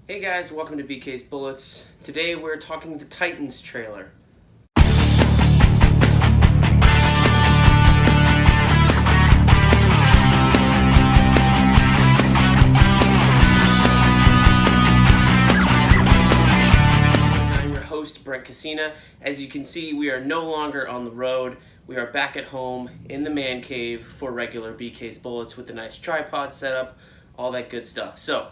Hey guys, welcome to BK's Bullets. Today we're talking the Titans trailer. I'm your host, Brent. As you can see, we are no longer on the road. We are back at home in the man cave for regular BK's Bullets with a nice tripod setup, all that good stuff. So,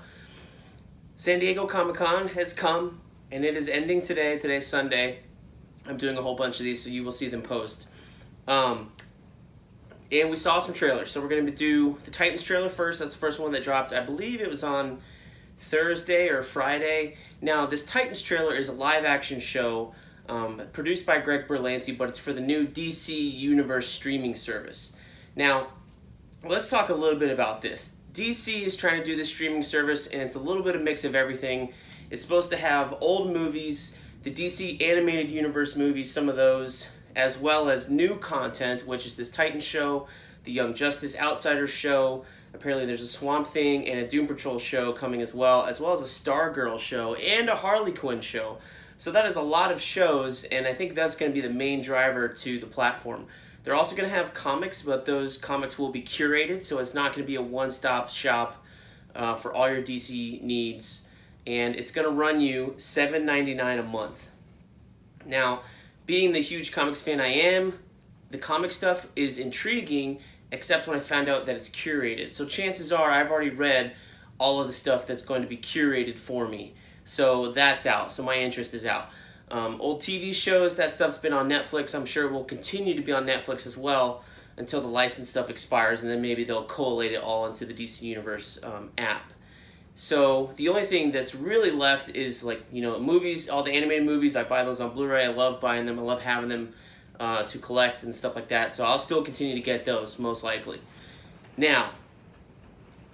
San Diego Comic-Con has come, and it is ending today. Today's Sunday. I'm doing a whole bunch of these, so you will see them post. And we saw some trailers. So we're going to do the Titans trailer first. That's the first one that dropped. I believe it was on Thursday or Friday. Now, this Titans trailer is a live-action show produced by Greg Berlanti, but it's for the new DC Universe streaming service. Now, let's talk a little bit about this. DC is trying to do this streaming service, and it's a little bit of mix of everything. It's supposed to have old movies, the DC animated universe movies, some of those, as well as new content, which is this Titans show, the Young Justice Outsiders show. Apparently there's a Swamp Thing and a Doom Patrol show coming as well as a Stargirl show and a Harley Quinn show. So that is a lot of shows, and I think that's going to be the main driver to the platform. They're also going to have comics, but those comics will be curated, so it's not going to be a one-stop shop for all your DC needs. And it's going to run you $7.99 a month. Now, being the huge comics fan I am, the comic stuff is intriguing, except when I found out that it's curated. So chances are I've already read all of the stuff that's going to be curated for me. So that's out. So my interest is out. Old TV shows, that stuff's been on Netflix. I'm sure it will continue to be on Netflix as well until the licensed stuff expires, and then maybe they'll collate it all into the DC Universe app. So the only thing that's really left is, like, movies, all the animated movies. I buy those on Blu-ray. I love buying them. I love having them to collect and stuff like that. So I'll still continue to get those, most likely. Now,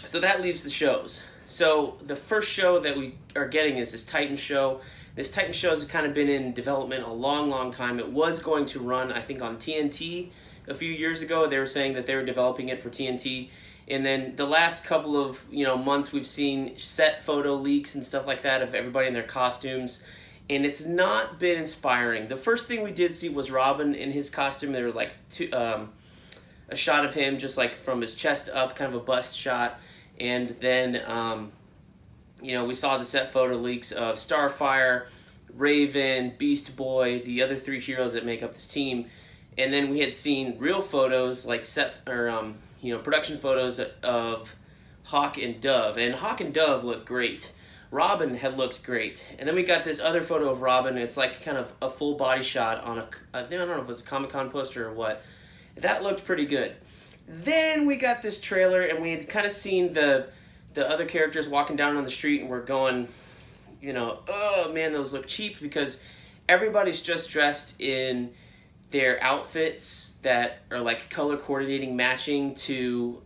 so that leaves the shows. So the first show that we are getting is this Titans show. This Titans show has kind of been in development a long, long time. It was going to run, I think, on TNT a few years ago. They were saying that they were developing it for TNT. And then the last couple of months, we've seen set photo leaks and stuff like that of everybody in their costumes. And it's not been inspiring. The first thing we did see was Robin in his costume. There was like a shot of him just like from his chest up, kind of a bust shot. And then, we saw the set photo leaks of Starfire, Raven, Beast Boy, the other three heroes that make up this team. And then we had seen real photos, like production photos of Hawk and Dove. And Hawk and Dove looked great. Robin had looked great. And then we got this other photo of Robin. And it's like kind of a full body shot on I don't know if it was a Comic-Con poster or what. That looked pretty good. Then we got this trailer, and we had kind of seen the other characters walking down on the street, and we're going, oh man, those look cheap, because everybody's just dressed in their outfits that are like color coordinating, matching to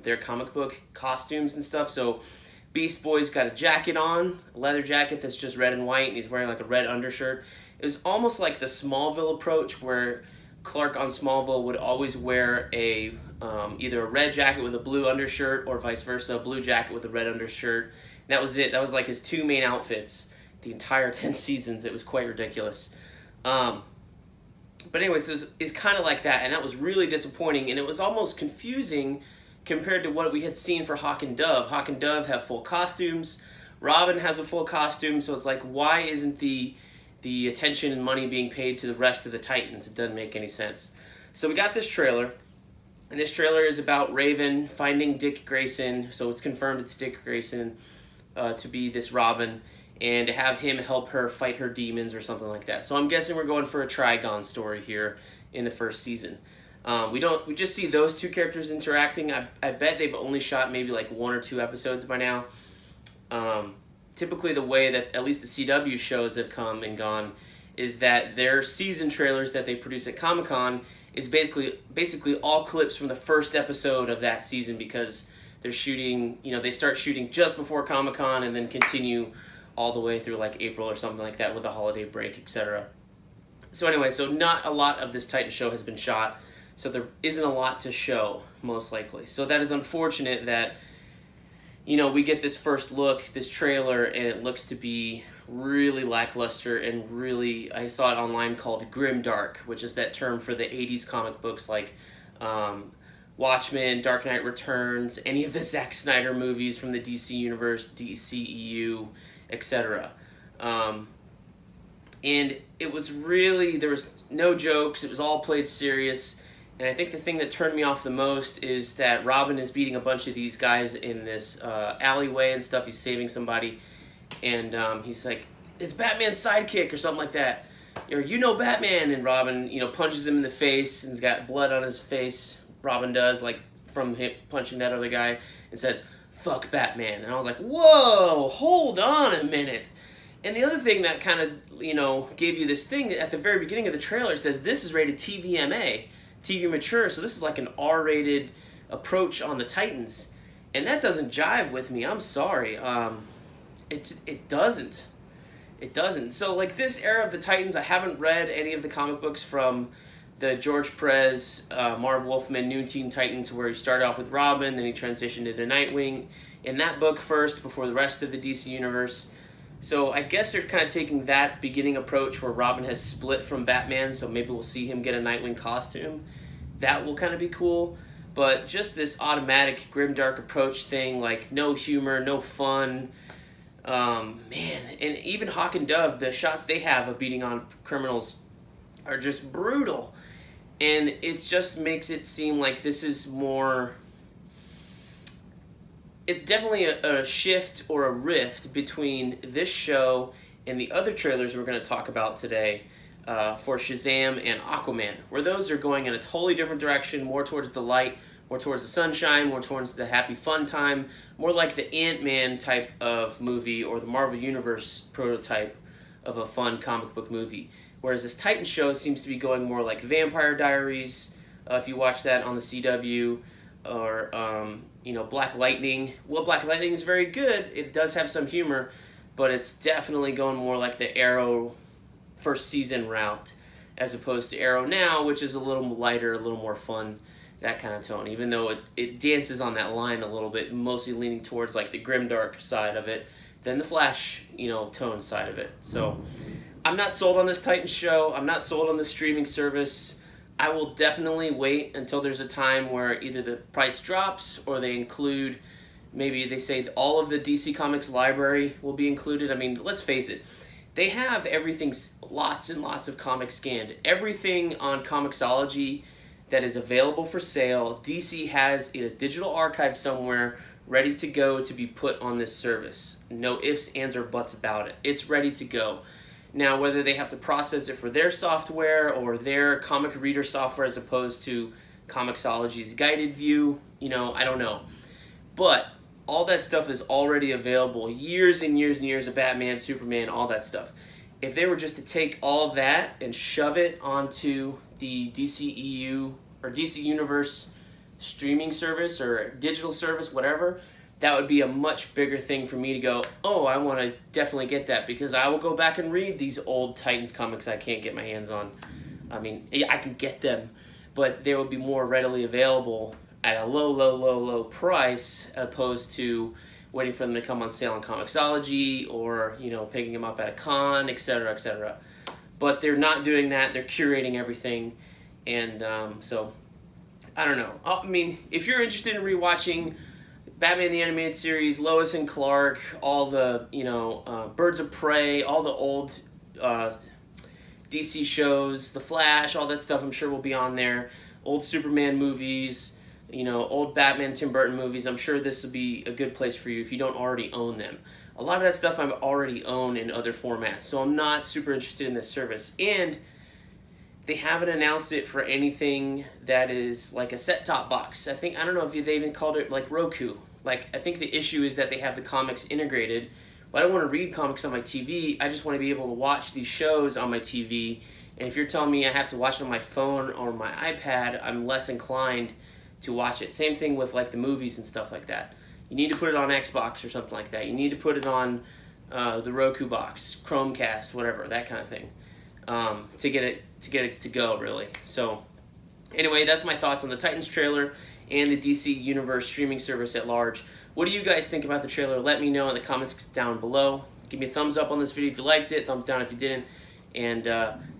their comic book costumes and stuff. So Beast Boy's got a jacket on, a leather jacket that's just red and white, and he's wearing like a red undershirt. It was almost like the Smallville approach, where Clark on Smallville would always wear either a red jacket with a blue undershirt, or vice versa, a blue jacket with a red undershirt. And that was it. That was like his two main outfits the entire 10 seasons. It was quite ridiculous. But anyways, it's kind of like that, and that was really disappointing, and it was almost confusing compared to what we had seen for Hawk and Dove. Hawk and Dove have full costumes. Robin has a full costume, so it's like, why isn't the attention and money being paid to the rest of the Titans? It doesn't make any sense. So we got this trailer, and this trailer is about Raven finding Dick Grayson, so it's confirmed it's Dick Grayson to be this Robin, and to have him help her fight her demons or something like that. So I'm guessing we're going for a Trigon story here in the first season. We just see those two characters interacting. I bet they've only shot maybe like 1 or 2 episodes by now. Typically the way that at least the CW shows have come and gone is that their season trailers that they produce at Comic-Con is basically all clips from the first episode of that season, because they're shooting, they start shooting just before Comic-Con and then continue all the way through like April or something like that with the holiday break, etc. So anyway, so not a lot of this Titan show has been shot, so there isn't a lot to show, most likely. So that is unfortunate that we get this first look, this trailer, and it looks to be really lackluster and really, I saw it online called grimdark, which is that term for the 80s comic books like Watchmen, Dark Knight Returns, any of the Zack Snyder movies from the DC Universe, DCEU, etc. And it was really, there was no jokes, it was all played serious. And I think the thing that turned me off the most is that Robin is beating a bunch of these guys in this alleyway and stuff. He's saving somebody, and he's like, it's Batman's sidekick or something like that. Or, Batman, and Robin, punches him in the face, and he's got blood on his face. Robin does, like, from him punching that other guy, and says, fuck Batman. And I was like, whoa, hold on a minute. And the other thing that kind of, gave you this thing, at the very beginning of the trailer, says this is rated TVMA, TV mature, so this is like an R-rated approach on the Titans. And that doesn't jive with me, I'm sorry. It doesn't. It doesn't. So, like, this era of the Titans, I haven't read any of the comic books from the George Perez, Marv Wolfman, New Teen Titans, where he started off with Robin, then he transitioned into Nightwing in that book first, before the rest of the DC Universe. So I guess they're kind of taking that beginning approach where Robin has split from Batman, so maybe we'll see him get a Nightwing costume. That will kind of be cool. But just this automatic grimdark approach thing, like no humor, no fun. Man, and even Hawk and Dove, the shots they have of beating on criminals are just brutal. And it just makes it seem like this is more... It's definitely a shift or a rift between this show and the other trailers we're going to talk about today for Shazam and Aquaman, where those are going in a totally different direction, more towards the light, more towards the sunshine, more towards the happy fun time, more like the Ant-Man type of movie or the Marvel Universe prototype of a fun comic book movie. Whereas this Titan show seems to be going more like Vampire Diaries, if you watch that on the CW, or Black Lightning. Well, Black Lightning is very good. It does have some humor, but it's definitely going more like the Arrow first season route, as opposed to Arrow now, which is a little lighter, a little more fun, that kind of tone. Even though it dances on that line a little bit, mostly leaning towards like the grimdark side of it, than the Flash, tone side of it. So I'm not sold on this Titans show. I'm not sold on the streaming service. I will definitely wait until there's a time where either the price drops or they include, maybe they say all of the DC Comics library will be included. I mean, let's face it, they have everything, lots and lots of comics scanned. Everything on Comixology that is available for sale, DC has in a digital archive somewhere ready to go to be put on this service. No ifs, ands, or buts about it. It's ready to go. Now, whether they have to process it for their software or their comic reader software as opposed to Comixology's guided view, I don't know. But all that stuff is already available. Years and years and years of Batman, Superman, all that stuff. If they were just to take all of that and shove it onto the DCEU or DC Universe streaming service or digital service, whatever, that would be a much bigger thing for me to go, oh, I want to definitely get that, because I will go back and read these old Titans comics I can't get my hands on. I mean, I can get them, but they would be more readily available at a low price, opposed to waiting for them to come on sale on Comixology or, picking them up at a con, etc., etc. But they're not doing that. They're curating everything, and so I don't know. I mean, if you're interested in rewatching Batman the Animated Series, Lois and Clark, all the, Birds of Prey, all the old DC shows, The Flash, all that stuff I'm sure will be on there. Old Superman movies, old Batman, Tim Burton movies. I'm sure this will be a good place for you if you don't already own them. A lot of that stuff I already own in other formats, so I'm not super interested in this service. And they haven't announced it for anything that is like a set-top box. I don't know if they even called it like Roku. Like, I think the issue is that they have the comics integrated, but I don't want to read comics on my TV. I just want to be able to watch these shows on my TV. And if you're telling me I have to watch it on my phone or my iPad, I'm less inclined to watch it. Same thing with like the movies and stuff like that. You need to put it on Xbox or something like that. You need to put it on the Roku box, Chromecast, whatever, that kind of thing, to get it to go, really. So anyway, that's my thoughts on the Titans trailer and the DC Universe streaming service at large. What do you guys think about the trailer? Let me know in the comments down below. Give me a thumbs up on this video if you liked it, thumbs down if you didn't, and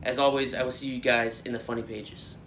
as always, I will see you guys in the funny pages.